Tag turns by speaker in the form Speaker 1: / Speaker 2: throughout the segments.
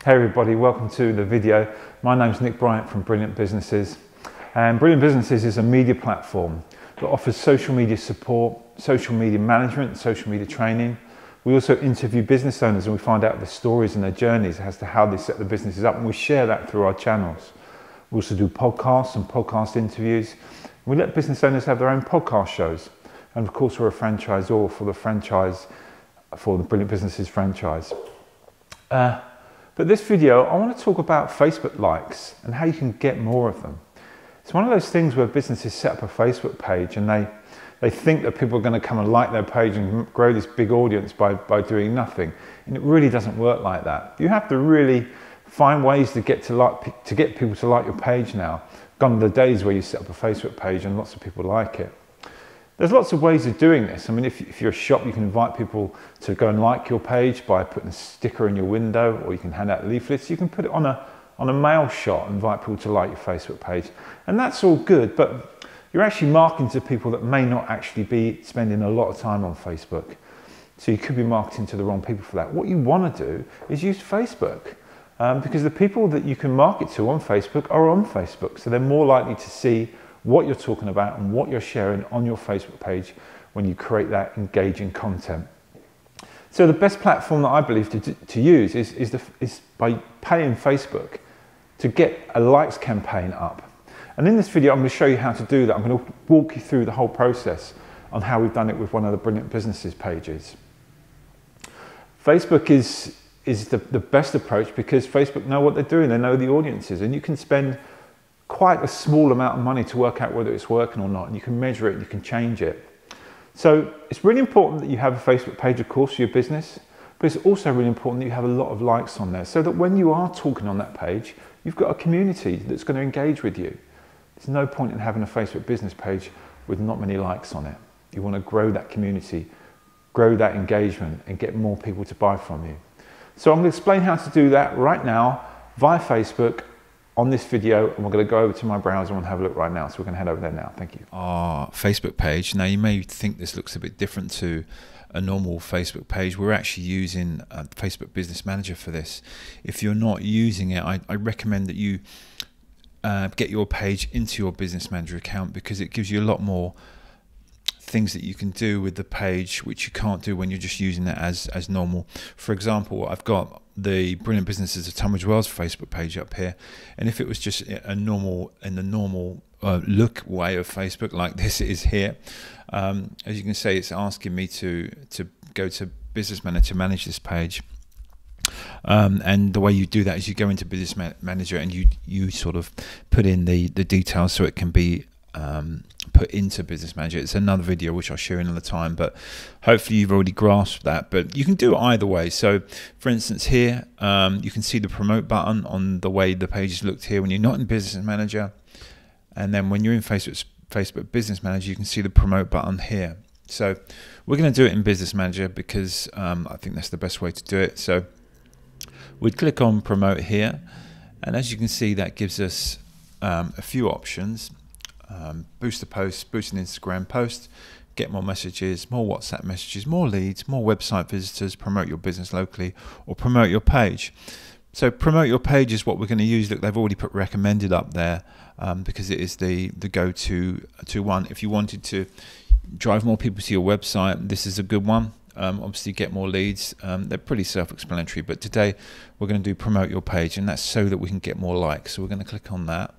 Speaker 1: Hey everybody, welcome to the video. My name's Nick Bryant from Brilliant Businesses. And Brilliant Businesses is a media platform that offers social media support, social media management, social media training. We also interview business owners and we find out their stories and their journeys as to how they set their businesses up, and we share that through our channels. We also do podcasts and podcast interviews. We let business owners have their own podcast shows. And of course, we're a franchisor for the Brilliant Businesses franchise. But this video, I want to talk about Facebook likes and how you can get more of them. It's one of those things where businesses set up a Facebook page and they think that people are going to come and like their page and grow this big audience by doing nothing. And it really doesn't work like that. You have to really find ways to get people to like your page now. Gone are the days where you set up a Facebook page and lots of people like it. There's lots of ways of doing this. I mean, if you're a shop, you can invite people to go and like your page by putting a sticker in your window, or you can hand out leaflets. You can put it on a mail shot and invite people to like your Facebook page. And that's all good, but you're actually marketing to people that may not actually be spending a lot of time on Facebook. So you could be marketing to the wrong people for that. What you want to do is use Facebook, because the people that you can market to on Facebook are on Facebook. So they're more likely to see what you're talking about and what you're sharing on your Facebook page when you create that engaging content. So the best platform that I believe to use is by paying Facebook to get a likes campaign up. And in this video, I'm going to show you how to do that. I'm going to walk you through the whole process on how we've done it with one of the Brilliant Businesses pages. Facebook is the best approach because Facebook know what they're doing. They know the audiences, and you can spend quite a small amount of money to work out whether it's working or not, and you can measure it and you can change it. So it's really important that you have a Facebook page, of course, for your business, but it's also really important that you have a lot of likes on there so that when you are talking on that page, you've got a community that's going to engage with you. There's no point in having a Facebook business page with not many likes on it. You want to grow that community, grow that engagement, and get more people to buy from you. So I'm going to explain how to do that right now via Facebook on this video, and we're going to go over to my browser and have a look right now. So we're going to head over there now. Thank you.
Speaker 2: Our Facebook page. Now you may think this looks a bit different to a normal Facebook page. We're actually using Facebook Business Manager for this. If you're not using it, I recommend that you get your page into your Business Manager account, because it gives you a lot more things that you can do with the page which you can't do when you're just using it as normal. For example, I've got the Brilliant Businesses of Tunbridge Wells Facebook page up here, and if it was just the normal look way of Facebook like this is here, as you can see, it's asking me to go to Business Manager to manage this page. And the way you do that is you go into Business Manager and you sort of put in the details so it can be put into Business Manager. It's another video which I'll show you another time, but hopefully you've already grasped that. But you can do it either way. So for instance here, you can see the promote button on the way the page is looked here when you're not in Business Manager, and then when you're in Facebook Business Manager, you can see the promote button here. So we're going to do it in Business Manager because I think that's the best way to do it. So we'd click on promote here, and as you can see, that gives us a few options. Boost a post, boost an Instagram post, get more messages, more WhatsApp messages, more leads, more website visitors, promote your business locally, or promote your page. So promote your page is what we're going to use. Look, they've already put recommended up there because it is the go-to one. If you wanted to drive more people to your website, this is a good one. Obviously get more leads. They're pretty self-explanatory, but today we're going to do promote your page, and that's so that we can get more likes. So we're going to click on that.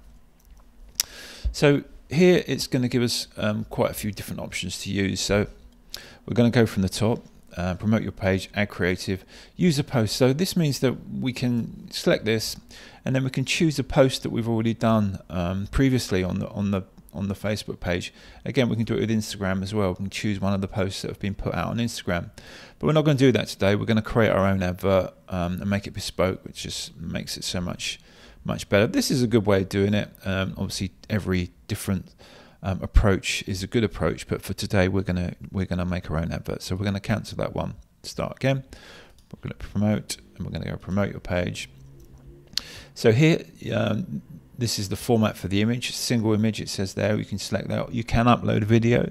Speaker 2: So here it's going to give us quite a few different options to use. So we're going to go from the top, promote your page, add creative, use a post. So this means that we can select this, and then we can choose a post that we've already done previously on the Facebook page. Again, we can do it with Instagram as well. We can choose one of the posts that have been put out on Instagram. But we're not going to do that today. We're going to create our own advert and make it bespoke, which just makes it so much better. This is a good way of doing it. Obviously, every different approach is a good approach, but for today, we're gonna make our own advert. So we're going to cancel that one. Start again. We're going to promote, and we're going to go promote your page. So here, this is the format for the image. Single image. It says there. You can select that. You can upload a video,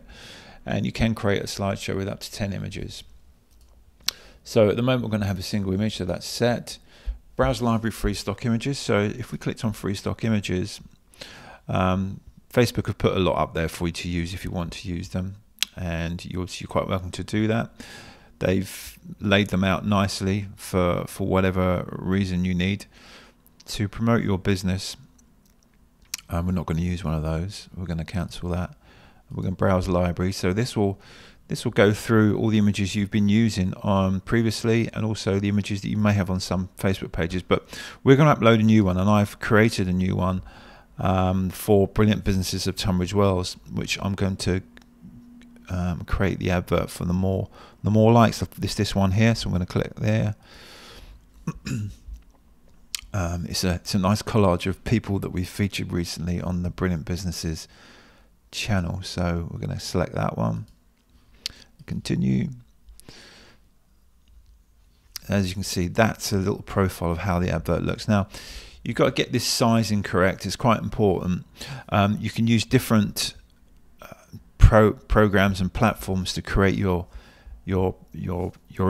Speaker 2: and you can create a slideshow with up to 10 images. So at the moment, we're going to have a single image, so that's set. browse library free stock images. So if we clicked on free stock images, Facebook have put a lot up there for you to use if you want to use them, and you're quite welcome to do that. They've laid them out nicely for whatever reason you need to promote your business. We're not going to use one of those. We're going to cancel that. We're going to browse library. So this will go through all the images you've been using on previously, and also the images that you may have on some Facebook pages. But we're going to upload a new one, and I've created a new one for Brilliant Businesses of Tunbridge Wells, which I'm going to create the advert for the more likes of this one here. So I'm going to click there. It's a nice collage of people that we've featured recently on the Brilliant Businesses channel. So we're going to select that one, continue. As you can see, that's a little profile of how the advert looks. Now you've got to get this sizing correct. It's quite important. You can use different programs and platforms to create your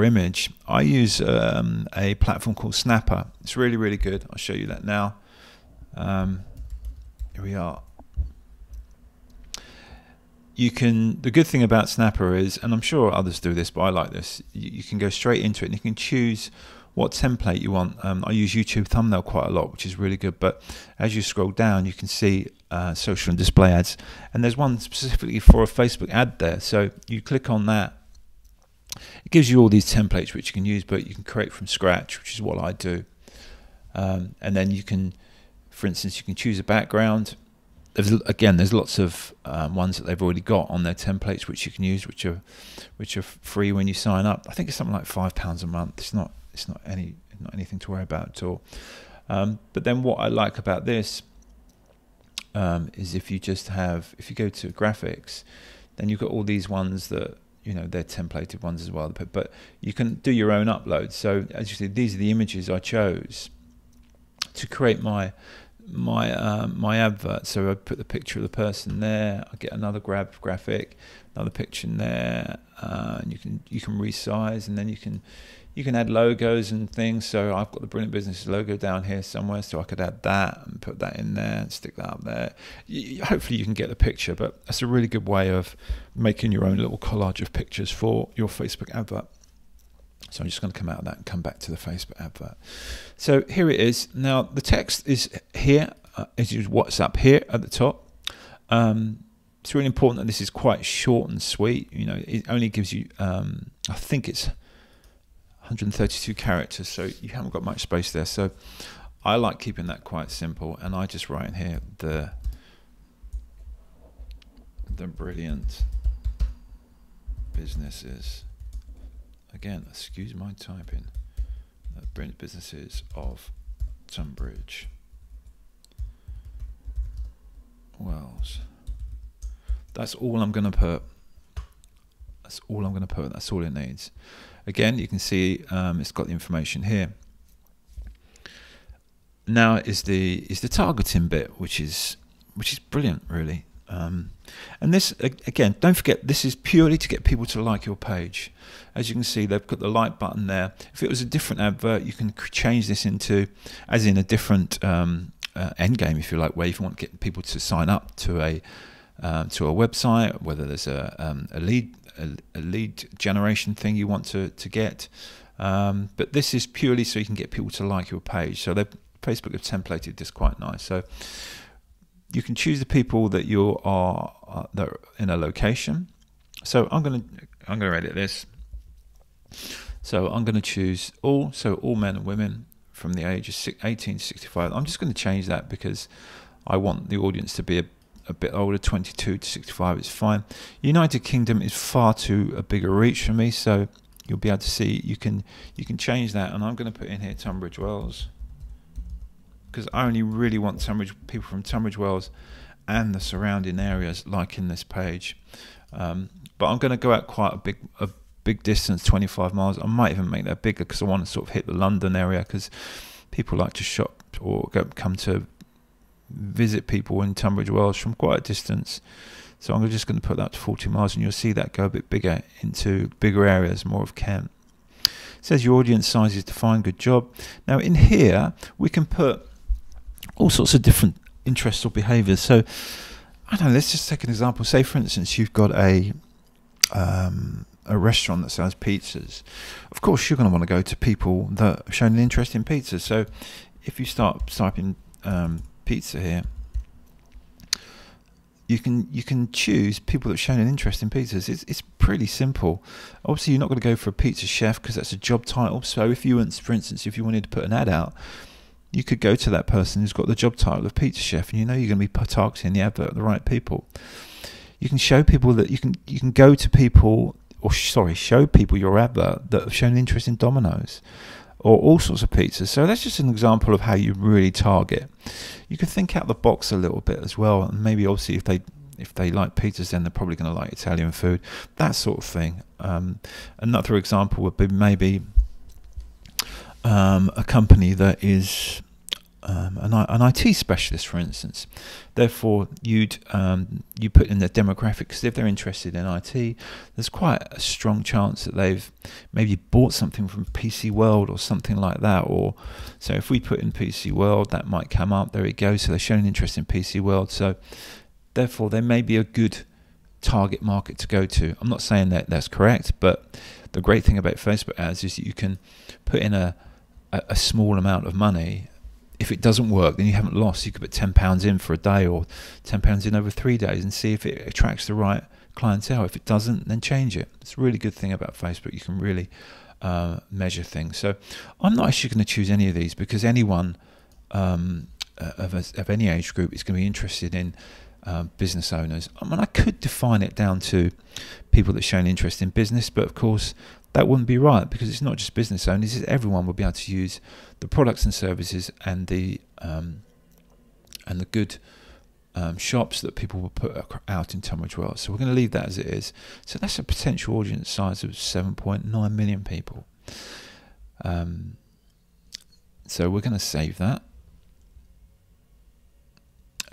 Speaker 2: image. I use a platform called Snapper. It's really good. I'll show you that now. Here we are. The good thing about Snapper is, and I'm sure others do this, but I like this, you can go straight into it and you can choose what template you want. I use YouTube thumbnail quite a lot, which is really good, but as you scroll down you can see social and display ads, and there's one specifically for a Facebook ad there. So you click on that, it gives you all these templates which you can use, but you can create from scratch, which is what I do. And then you can, for instance, you can choose a background. There's lots of ones that they've already got on their templates which you can use, which are free when you sign up. I think it's something like £5 a month. It's not anything to worry about at all. But then what I like about this is if you go to graphics, then you've got all these ones that, they're templated ones as well, but you can do your own upload. So as you see, these are the images I chose to create my advert. So I put the picture of the person there, I get another graphic, another picture in there, and you can resize, and then you can add logos and things. So I've got the Brilliant Business logo down here somewhere, so I could add that and put that in there and stick that up there. Hopefully you can get the picture, but that's a really good way of making your own little collage of pictures for your Facebook advert. So I'm just going to come out of that and come back to the Facebook advert. So here it is. Now the text is here, is what's up here at the top. It's really important that this is quite short and sweet. It only gives you, I think it's 132 characters, so you haven't got much space there. So I like keeping that quite simple, and I just write in here the Brilliant Businesses. Again, excuse my typing. The Brilliant Businesses of Tunbridge Wells. That's all I'm going to put. That's all I'm going to put. That's all it needs. Again, you can see it's got the information here. Now is the targeting bit, which is brilliant, really. And this, again, don't forget, this is purely to get people to like your page. As you can see, they've put the like button there. If it was a different advert, you can change this into, as in a different end game, if you like, where if you want to get people to sign up to a website, whether there's a lead generation thing you want to get. But this is purely so you can get people to like your page. So Facebook have templated this quite nice. So you can choose the people that that are in a location. So I'm gonna edit this. So I'm going to choose all men and women from the age of 18 to 65. I'm just going to change that because I want the audience to be a bit older. 22 to 65 is fine. United Kingdom is far too a bigger reach for me, so you'll be able to see you can change that, and I'm going to put in here Tunbridge Wells, because I only really want people from Tunbridge Wells and the surrounding areas liking this page. But I'm going to go out quite a big distance, 25 miles. I might even make that bigger because I want to sort of hit the London area, because people like to shop or come to visit people in Tunbridge Wells from quite a distance. So I'm just going to put that to 40 miles, and you'll see that go a bit bigger into bigger areas, more of Kent. says your audience size is defined, good job. Now in here, we can put all sorts of different interests or behaviors. So I don't know, let's just take an example. Say for instance, you've got a restaurant that sells pizzas. Of course, you're going to want to go to people that have shown an interest in pizzas. So if you start typing pizza here, you can choose people that have shown an interest in pizzas. It's pretty simple. Obviously, you're not going to go for a pizza chef because that's a job title. So if you want, for instance, if you wanted to put an ad out, you could go to that person who's got the job title of pizza chef, and you know you're going to be targeting the advert at the right people. You can show people that you can go to people, or show people your advert that have shown an interest in Domino's or all sorts of pizzas. So that's just an example of how you really target. You could think out the box a little bit as well, and maybe obviously if they like pizzas, then they're probably going to like Italian food, that sort of thing. Another example would be maybe a company that is an IT specialist, for instance. Therefore, you put in their demographics. If they're interested in IT, there's quite a strong chance that they've maybe bought something from PC World or something like that. Or so if we put in PC World, that might come up. There it goes. So they're showing interest in PC World. So therefore, they may be a good target market to go to. I'm not saying that that's correct, but the great thing about Facebook ads is that you can put in a small amount of money. If it doesn't work, then you haven't lost. You could put £10 in for a day or £10 in over 3 days and see if it attracts the right clientele. If it doesn't, then change it. It's a really good thing about Facebook. You can really measure things. So I'm not actually going to choose any of these because anyone of any age group is going to be interested in business owners. I mean, I could define it down to people that show an interest in business, but of course that wouldn't be right because it's not just business owners. It's everyone will be able to use the products and services and the good shops that people will put out in Tunbridge Wells. So we're going to leave that as it is. So that's a potential audience size of 7.9 million people. So we're going to save that.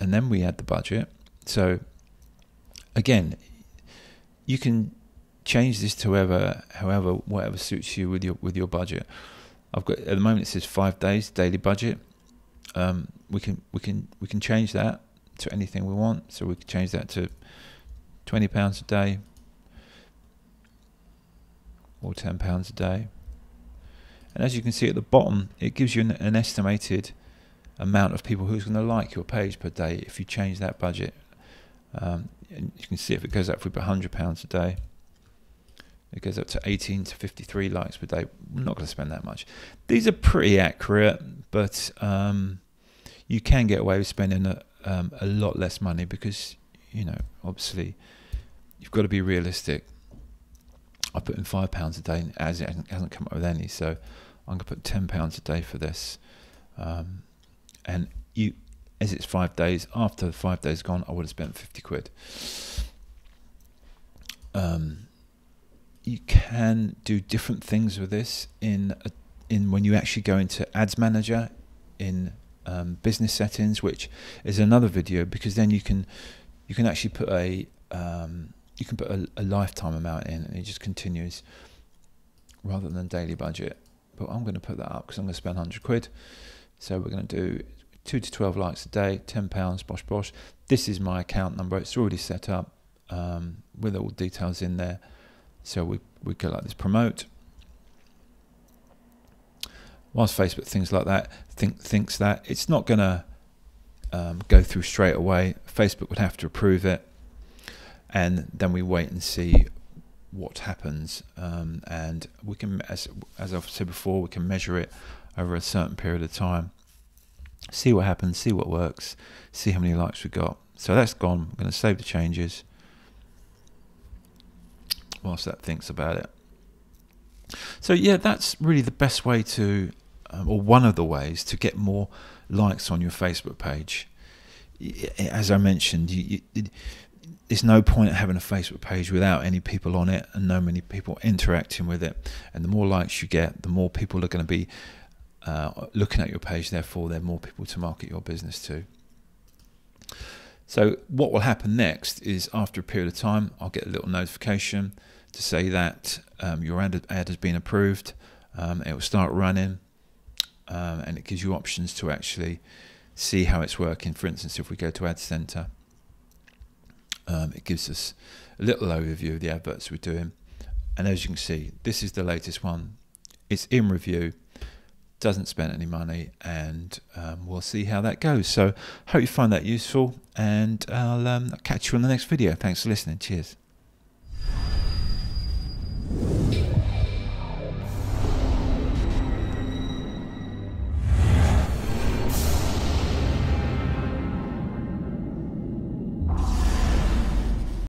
Speaker 2: And then we add the budget. So again, you can change this to whatever suits you with your budget. I've got at the moment it says 5 days daily budget. We can change that to anything we want. So we can change that to £20 a day or £10 a day. And as you can see at the bottom, it gives you an estimated amount of people who's going to like your page per day if you change that budget. And you can see if it goes up for £100 a day, it goes up to 18 to 53 likes per day. We're not going to spend that much. These are pretty accurate, but you can get away with spending a lot less money because, you know, obviously you've got to be realistic. I put in £5 a day as it hasn't come up with any, so I'm going to put £10 a day for this. And as it's 5 days, after the 5 days gone, I would have spent 50 quid. You can do different things with this in when you actually go into Ads Manager in business settings, which is another video, because then you can actually put a lifetime amount in, and it just continues rather than daily budget. But I'm going to put that up because I'm going to spend 100 quid. So we're going to do 2 to 12 likes a day, £10, bosh bosh. This is my account number. It's already set up with all the details in there. So we go like this, promote. Whilst Facebook thinks like that, thinks that it's not going to go through straight away. Facebook would have to approve it, and then we wait and see what happens. And we can, as I've said before, we can measure it over a certain period of time. See what happens, see what works, see how many likes we got. So that's gone. I'm going to save the changes whilst that thinks about it. So yeah, that's really the best way to, or one of the ways to get more likes on your Facebook page. As I mentioned, there's no point in having a Facebook page without any people on it and no many people interacting with it. And the more likes you get, the more people are going to be looking at your page. Therefore, there are more people to market your business to. So what will happen next is, after a period of time, I'll get a little notification to say that your ad has been approved. It will start running, and it gives you options to actually see how it's working. For instance, if we go to Ad Center, it gives us a little overview of the adverts we're doing. And as you can see, this is the latest one. It's in review, doesn't spend any money, and we'll see how that goes. So hope you find that useful, and I'll catch you on the next video. Thanks for listening. Cheers.